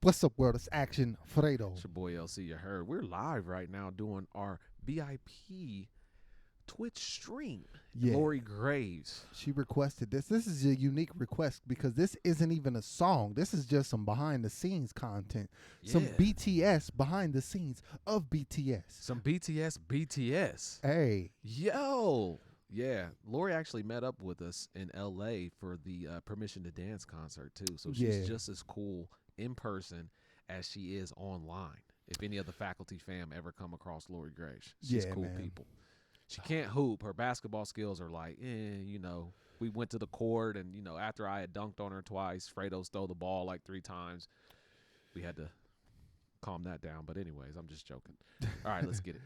What's up, world? It's Action Fredo. It's your boy LC. You heard. We're live right now doing our VIP Twitch stream. Yeah, Lori Graves. she requested this. This is a unique request because this isn't even a song. This is just some behind the scenes content. Some Yeah. BTS behind the scenes of BTS. Some BTS. Hey, Yo. Yeah. Lori actually met up with us in LA for the Permission to Dance concert too. So she's Yeah. just as cool in person as she is online. If any of the faculty fam ever come across Lori Graves, she's Yeah, cool man. people. She can't hoop. Her basketball skills are like, we went to the court and, after I had dunked on her twice, Fredo stole the ball like 3 times. We had to calm that down. But anyways, I'm just joking. All right, let's get it.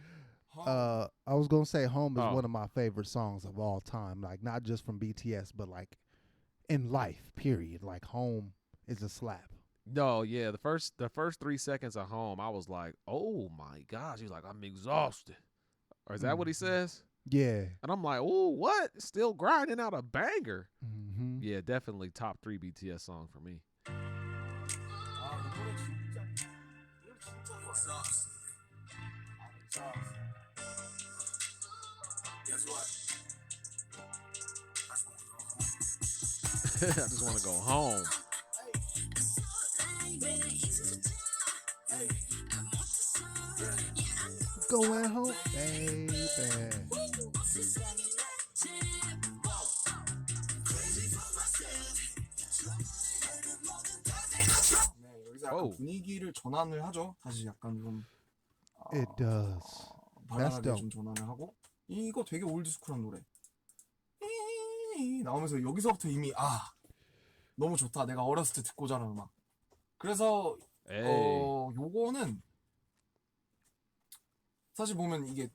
I was gonna say "Home" is Oh. one of my favorite songs of all time. Like not just from BTS, but like in life. Period. Like "Home" is a slap. No, yeah, the first 3 seconds of Home, I was like, oh my gosh. He's like, I'm exhausted. Or is that what he says? Yeah. And I'm like, oh, what? Still grinding out a banger. Mm-hmm. Yeah, definitely top 3 BTS song for me. Guess what? I just want to go home. Going home, baby. 네, 여기서 약간 오. 분위기를 전환을 하죠. 다시 약간 좀 It does. 발랄하게 dope. 좀 전환을 하고 이거 되게 올드스쿨한 노래 나오면서 여기서부터 이미 너무 좋다. 내가 어렸을 때 듣고 자란 음악. 그래서 에이. 요거는 사실 보면 이게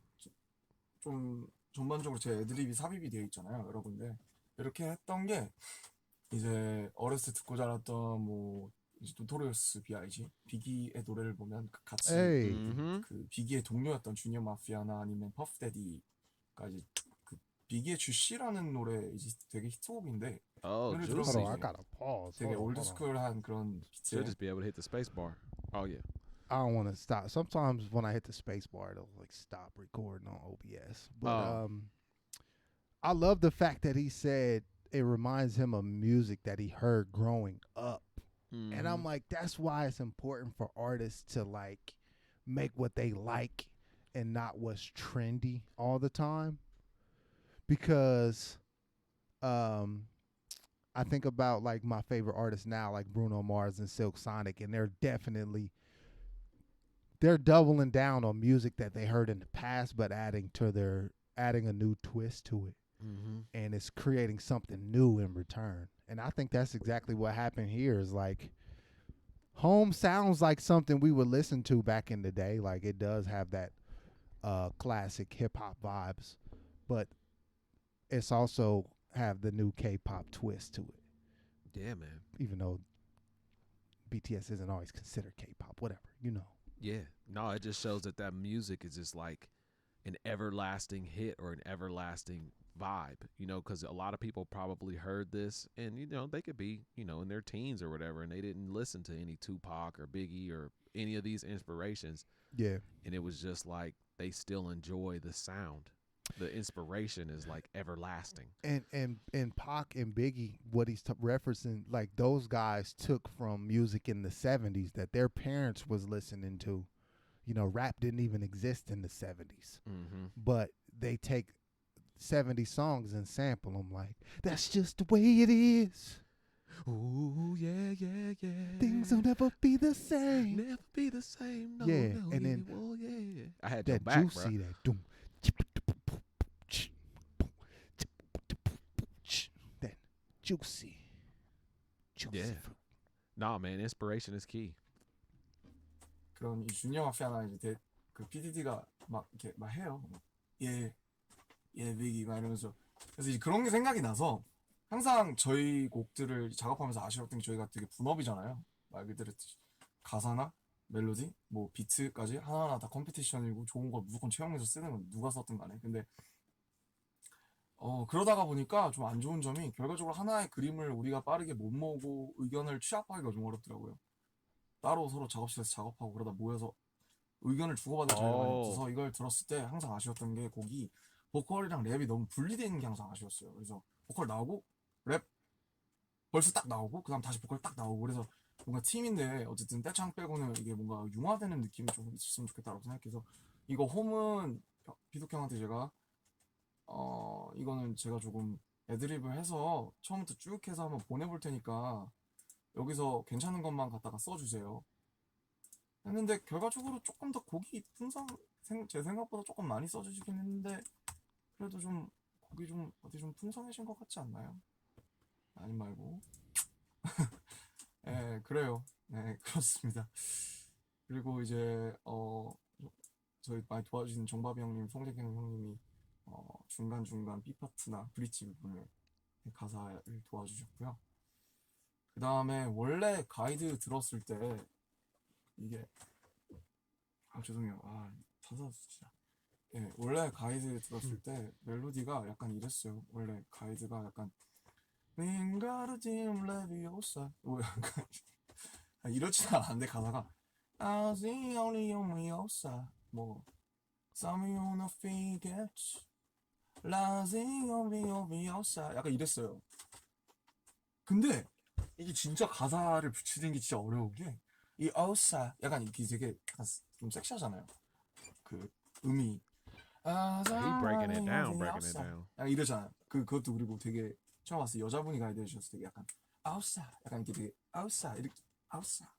좀 전반적으로 제 애드립이 삽입이 되어 있잖아요, 여러분들. 이렇게 했던 게 이제 어렸을 때 듣고 자랐던 뭐 이제 노토리어스 B.I.G. 비기의 노래를 보면 같이 Hey. 그 비기의 동료였던 주니어 마피아나 아니면 퍼프 데디가 이제 그 비기의 주시라는 노래 이제 되게 히트곡인데 Oh, 노래 Hold juicy. on, I 들어보면 gotta pause. 되게 Hold on. 올드스쿨한 그런 Should 비트에 just be able to hit the space bar. Oh, yeah. I don't want to stop. Sometimes when I hit the space bar, it'll like stop recording on OBS. But I love the fact that he said it reminds him of music that he heard growing up. And I'm like, that's why it's important for artists to like make what they like and not what's trendy all the time. Because I think about like my favorite artists now, like Bruno Mars and Silk Sonic, and they're doubling down on music that they heard in the past, but adding a new twist to it. And it's creating something new in return. And I think that's exactly what happened here is like Home sounds like something we would listen to back in the day. Like it does have that classic hip hop vibes, but it's also have the new K-pop twist to it. Yeah, man. Even though BTS isn't always considered K-pop, whatever, you know. Yeah. No, it just shows that music is just like an everlasting hit or an everlasting vibe, because a lot of people probably heard this and, they could be, in their teens or whatever, and they didn't listen to any Tupac or Biggie or any of these inspirations. Yeah. And it was just like they still enjoy the sound. The inspiration is like everlasting. And Pac and Biggie, what he's referencing, like those guys took from music in the 70s that their parents was listening to. Rap didn't even exist in the 70s. But they take 70 songs and sample them like, that's just the way it is. Ooh, yeah. Things will never be the same. Never be the same. No, Yeah, no, and then well, yeah. I had your that back, juicy, bro. that doom. That juicy. Yeah. fruit. Nah, man, inspiration is key. 그런 이 주니어 마피아나 이제 그 PDD가 막 이렇게 막 해요. 예 비기 막 이러면서 그래서 이제 그런 게 생각이 나서 항상 저희 곡들을 작업하면서 아쉬웠던 게 저희가 되게 분업이잖아요. 말 그대로 가사나 멜로디, 뭐 비트까지 하나하나 다 컴피티션이고 좋은 걸 무조건 채용해서 쓰는 건 누가 썼든 간에. 근데 그러다가 보니까 좀 안 좋은 점이 결과적으로 하나의 그림을 우리가 빠르게 못 모으고 의견을 취합하기가 좀 어렵더라고요. 따로 서로 작업실에서 작업하고 그러다 모여서 의견을 주고받을 자리가 많이 없어서 이걸 들었을 때 항상 아쉬웠던 게 곡이 보컬이랑 랩이 너무 분리되어 있는 게 항상 아쉬웠어요. 그래서 보컬 나오고 랩 벌써 딱 나오고 그다음 다시 보컬 딱 나오고 그래서 뭔가 팀인데 어쨌든 떼창 빼고는 이게 뭔가 융화되는 느낌이 좀 있었으면 좋겠다고 생각해서 이거 홈은 비독 형한테 제가 이거는 제가 조금 애드립을 해서 처음부터 쭉 해서 한번 보내볼 테니까 여기서 괜찮은 것만 갖다가 써주세요 했는데 결과적으로 조금 더 곡이 제 생각보다 조금 많이 써주시긴 했는데 그래도 좀 곡이 좀 어디 좀 풍성해진 것 같지 않나요? 아니 말고 네 그래요 네 그렇습니다 그리고 이제 저희 많이 도와주신 정바비 형님, 송재경 형님이 중간중간 B파트나 브릿지 부분을 가사를 도와주셨고요. 그 다음에 원래 가이드 들었을 때 이게 죄송해요. 가사 진짜 원래 가이드 들었을 때 멜로디가 약간 이랬어요. 원래 가이드가 약간 윙가르디움 레비오사 뭐 약간 이렇진 않은데 가사가 I see only on me outside 뭐 Some you wanna forget Rising on me outside 약간 이랬어요. 근데 이게 진짜 가사를 붙이는 게 진짜 어려운 게 이 outside 약간 이게 되게 약간 좀 섹시하잖아요. 그 음이 He breaking it down. 약간 이러잖아요. 그것도 그리고 되게 처음 봤을 때 여자분이 가이드 해주셨을 때 되게 약간 outside 약간 이렇게 되게 outside 이렇게 outside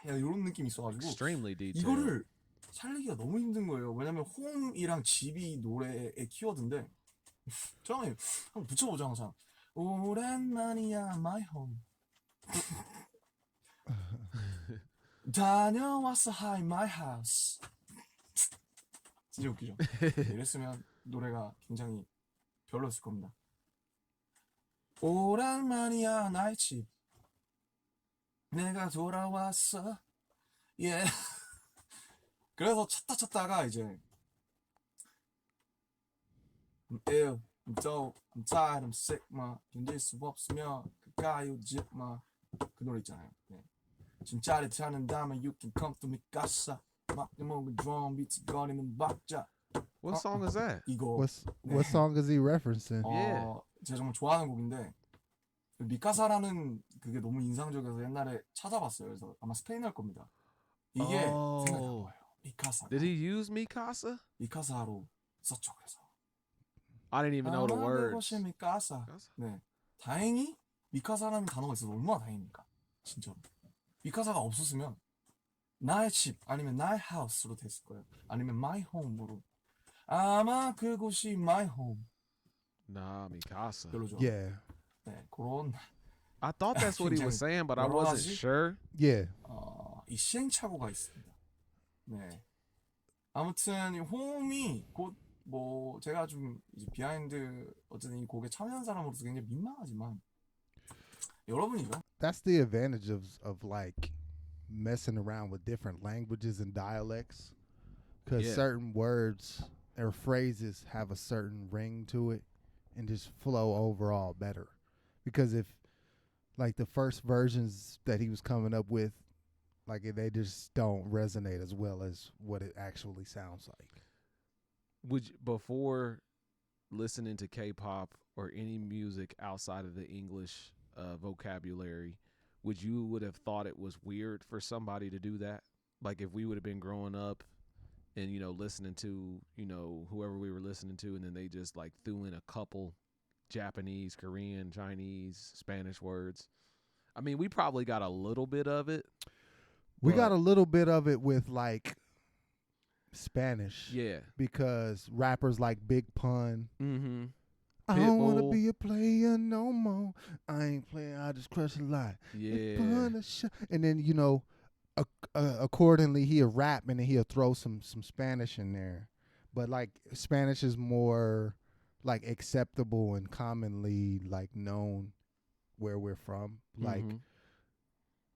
야 이런 느낌이 있어가지고 Extremely detailed. 이거를 살리기가 너무 힘든 거예요. 왜냐면 홈이랑 집이 노래의 키워드인데 처음에 한번 붙여보자 항상 오랜만이야 my home 다녀왔어 hi my house 진짜 웃기죠. 이랬으면 노래가 굉장히 별로였을 겁니다. 오랜만이야 나의 집 내가 돌아왔어 yeah. 그래서 찾다가 이제 I'm ill, I'm dope, I'm tired, I'm sick 막 견딜 수 없으면 가까이 오지 마그 노래 있잖아요. 네. 지금 짜릿하는다면 you can come to me 가사 막 먹은 drum beats 거리는 박자 What song is that? 이거 What song is he referencing? 제가 정말 좋아하는 곡인데 미카사라는 그게 너무 인상적이어서 옛날에 찾아봤어요. 그래서 아마 스페인어일 겁니다. 이게 생각이 난 거예요. 미카사. Did he use Mikasa? 미카사로 썼죠. 그래서 I didn't even know the words. 미카사. 네, 다행히 미카사라는 단어가 있어서 얼마나 다행입니까? 진짜로. 미카사가 없었으면 나의 집 아니면 나의 하우스로 됐을 거예요. 아니면 my home으로. 아마 그곳이 my home. Nah, Mikasa. 별로죠. Yeah. 네, 그런. I thought that's what he was saying, but I wasn't sure. Yeah. 이 시행착오가 있습니다. 네. 아무튼 이 홈이 곧 뭐 제가 좀 이제 비하인드 어쨌든 이 곡에 참여한 사람으로서 굉장히 민망하지만 여러분이죠. That's the advantage of like messing around with different languages and dialects, because certain words or phrases have a certain ring to it and just flow overall better. Because if like the first versions that he was coming up with, like they just don't resonate as well as what it actually sounds like. Would you, before listening to K-pop or any music outside of the English vocabulary, would have thought it was weird for somebody to do that? Like if we would have been growing up and listening to whoever we were listening to, and then they just like threw in a couple Japanese, Korean, Chinese, Spanish words. I mean, we probably got a little bit of it. We got a little bit of it with like Spanish. Yeah. Because rappers like Big Pun. Mm-hmm. I don't want to be a player no more. I ain't playing. I just crush a lot. Yeah. And then, accordingly, he'll rap and then he'll throw some Spanish in there. But like Spanish is more like acceptable and commonly like known where we're from. Like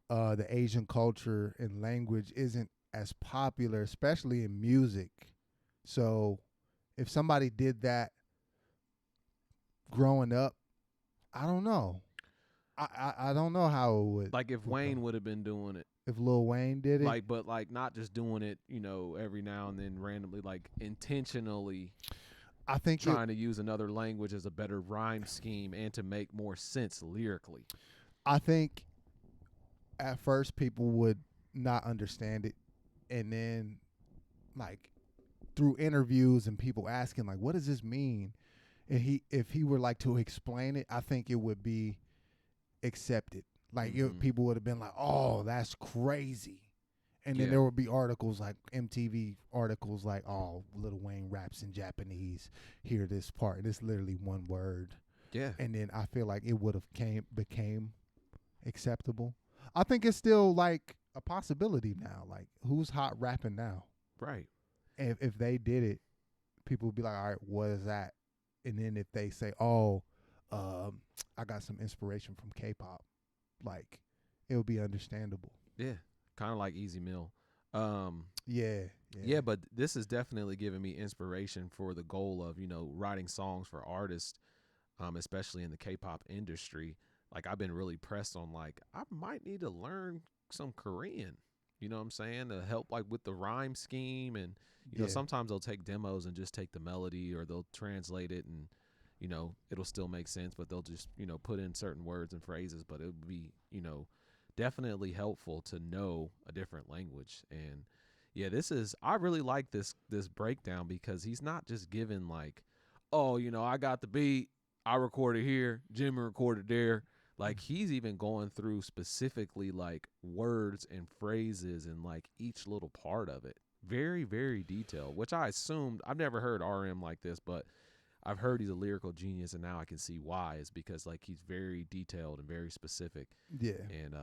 the Asian culture and language isn't as popular, especially in music. So if somebody did that growing up, I don't know. I don't know how it would. Like if Wayne would have been doing it. If Lil Wayne did it, Like, but like not just doing it, every now and then randomly, like intentionally I think trying to use another language as a better rhyme scheme and to make more sense lyrically. I think at first people would not understand it, and then like through interviews and people asking like, what does this mean? And if he were like to explain it, I think it would be accepted. Like people would have been like, oh, that's crazy. And then there would be articles like MTV articles like, oh, Lil Wayne raps in Japanese. Hear this part. And it's literally one word. Yeah. And then I feel like it would have became acceptable. I think it's still like a possibility now. Like, who's hot rapping now? Right. And if they did it, people would be like, all right, what is that? And then if they say, oh, I got some inspiration from K-pop, like, it would be understandable. Yeah. Kind of like Easy Mill. Yeah, but this is definitely giving me inspiration for the goal of, writing songs for artists, especially in the K-pop industry. Like, I've been really pressed on, like, I might need to learn some Korean, you know what I'm saying, to help, like, with the rhyme scheme. And, sometimes they'll take demos and just take the melody, or they'll translate it and, it'll still make sense, but they'll just, put in certain words and phrases. But it would be, definitely helpful to know a different language. And yeah, I really like this breakdown, because he's not just giving like, oh, I got the beat, I recorded here, Jimmy recorded there. Like, he's even going through specifically like words and phrases and like each little part of it. Very, very detailed, which I assumed, I've never heard RM like this, but I've heard he's a lyrical genius, and now I can see why. Is because like he's very detailed and very specific. Yeah. And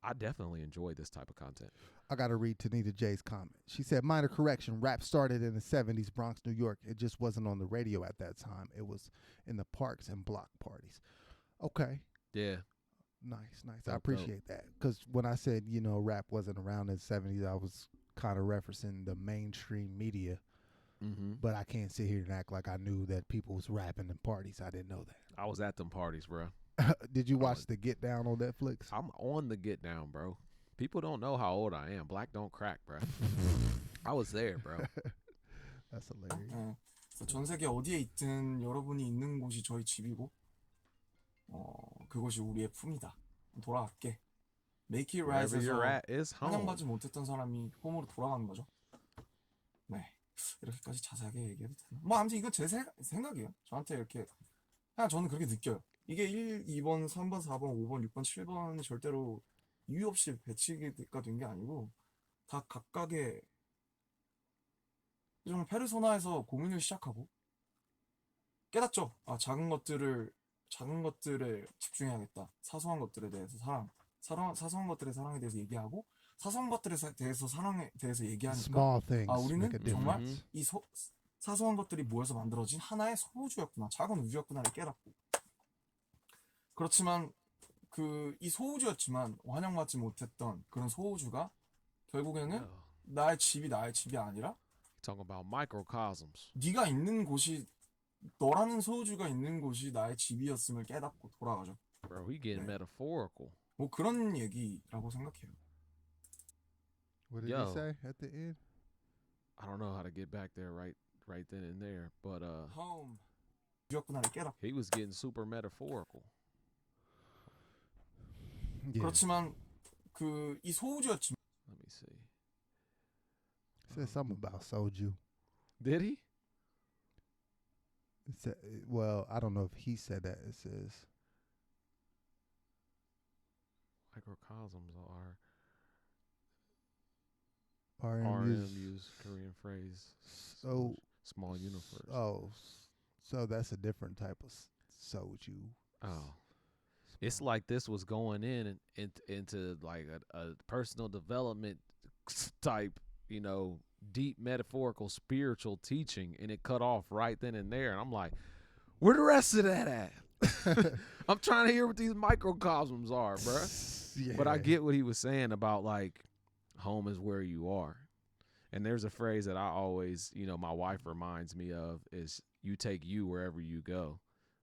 I definitely enjoy this type of content. I got to read Tanita J's comment. She said, minor correction, rap started in the 70s, Bronx, New York. It just wasn't on the radio at that time. It was in the parks and block parties. Okay. Yeah. Nice. I appreciate that. Because when I said, rap wasn't around in the 70s, I was kind of referencing the mainstream media. Mm-hmm. But I can't sit here and act like I knew that people was rapping in parties. I didn't know that. I was at them parties, bro. Did you watch the Get Down on Netflix? I'm on the Get Down, bro. People don't know how old I am. Black don't crack, bro. I was there, bro. That's hilarious. 그래서 전 세계 어디에 있든 여러분이 있는 곳이 저희 집이고, 그것이 우리의 품이다. 돌아갈게. Make it Wherever right에서 you're at is home. 환영받지 못했던 사람이 홈으로 돌아가는 거죠. 네, 이렇게까지 자세하게 얘기해도 되나? 뭐 아무튼 이건 제 생각이에요. 저한테 이렇게 그냥 저는 그렇게 느껴요. 이게 1, 2번, 3번, 4번, 5번, 6번, 7번이 절대로 이유 없이 배치가 된 게 아니고 다 각각의 좀 페르소나에서 고민을 시작하고 깨닫죠. 아, 작은 것들에 집중해야겠다. 사소한 것들에 대해서 사소한 것들의 사랑에 대해서 얘기하고, 사소한 것들에 대해서 사랑에 대해서 얘기하니까 아, 우리는 정말 이 사소한 것들이 모여서 만들어진 하나의 소우주였구나, 작은 우주였구나를 깨닫고, 그렇지만 이 소우주였지만 환영받지 못했던 그런 소우주가 결국에는 나의 집이 아니라 Talking about microcosms. 네가 있는 곳이, 너라는 소우주가 있는 곳이 나의 집이었음을 깨닫고 돌아가죠. Bro, we getting metaphorical. 뭐 그런 얘기라고 생각해요. What did he say at the end? I don't know how to get back there right then and there, but home. 우주였구나를 깨닫고. He was getting super metaphorical. Yeah. 그렇지만 이 소우주였지만. Let me see. Said something about soju. Did he? It said, well, I don't know if he said that. It says microcosms are RMU's Korean phrase. So small universe. Oh, so that's a different type of soju. Oh. It's like this was going into like a personal development type, deep metaphorical spiritual teaching, and it cut off right then and there. And I'm like, where the rest of that at? I'm trying to hear what these microcosms are, bruh. Yeah. But I get what he was saying about like home is where you are. And there's a phrase that I always, my wife reminds me of is you take you wherever you go.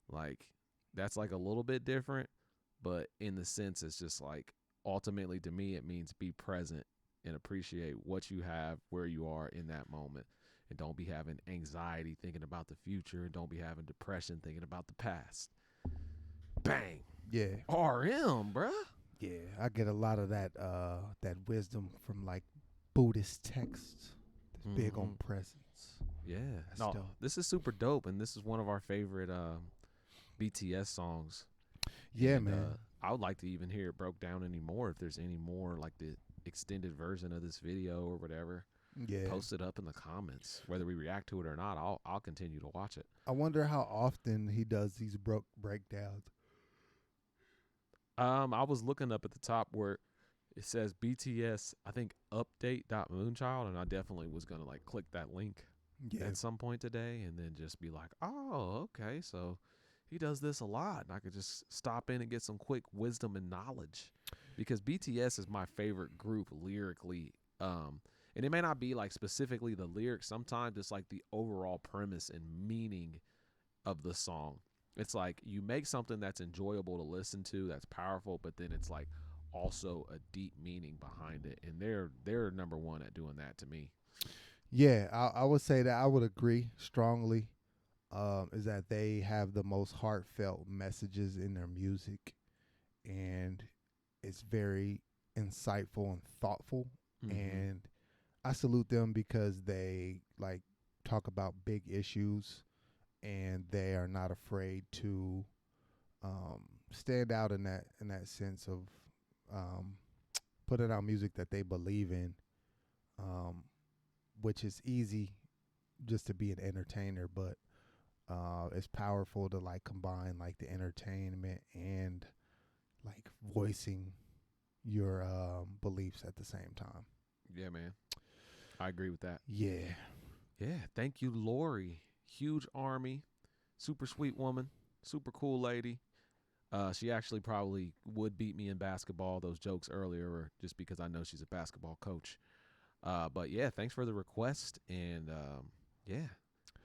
Like that's like a little bit different, but in the sense it's just like ultimately, to me, it means be present and appreciate what you have, where you are in that moment. And don't be having anxiety thinking about the future. And don't be having depression thinking about the past. Bang. Yeah. RM, bruh. Yeah, I get a lot of that wisdom from like Buddhist texts. That's big on presence. Yeah. That's No, dope. this is super dope, and this is one of our favorite BTS songs. Yeah, And, man. I would like to even hear it broke down anymore. If there's any more, like the extended version of this video or whatever, Yeah. post it up in the comments. Whether we react to it or not, I'll continue to watch it. I wonder how often he does these breakdowns. I was looking up at the top where it says BTS, I think update.moonchild, and I definitely was gonna like click that link Yeah. at some point today and then just be like, oh, okay, so he does this a lot, and I could just stop in and get some quick wisdom and knowledge, because BTS is my favorite group lyrically. And it may not be like specifically the lyrics. Sometimes it's like the overall premise and meaning of the song. It's like you make something that's enjoyable to listen to, that's powerful, but then it's like also a deep meaning behind it, and they're number one at doing that to me. Yeah, I would say that I would agree strongly. Is that they have the most heartfelt messages in their music, and it's very insightful and thoughtful. And I salute them because they like talk about big issues, and they are not afraid to stand out in that sense of putting out music that they believe in, which is easy just to be an entertainer, but it's powerful to like combine like the entertainment and like voicing your beliefs at the same time. Yeah, man. I agree with that. Yeah. Yeah. Thank you, Lori. Huge army, super sweet woman, super cool lady. She actually probably would beat me in basketball. Those jokes earlier were just because I know she's a basketball coach. But yeah, thanks for the request. And yeah,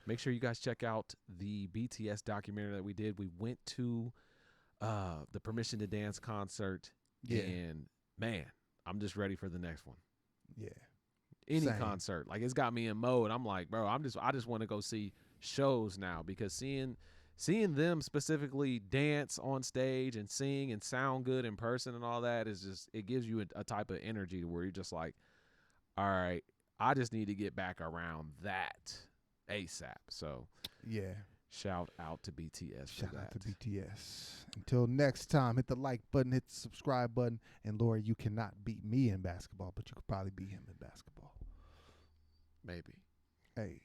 make sure you guys check out the BTS documentary that we did. We went to the Permission to Dance concert. Yeah. And man, I'm just ready for the next one. Yeah. Any Same. concert. Like, it's got me in mode. I'm like, bro, I just want to go see shows now, because seeing them specifically dance on stage and sing and sound good in person and all that is just, it gives you a type of energy where you're just like, all right, I just need to get back around that ASAP. So Yeah. shout out to BTS for Shout that. out to BTS. Until next time, hit the like button, hit the subscribe button, and Laura, you cannot beat me in basketball, but you could probably beat him in basketball. Maybe. Hey.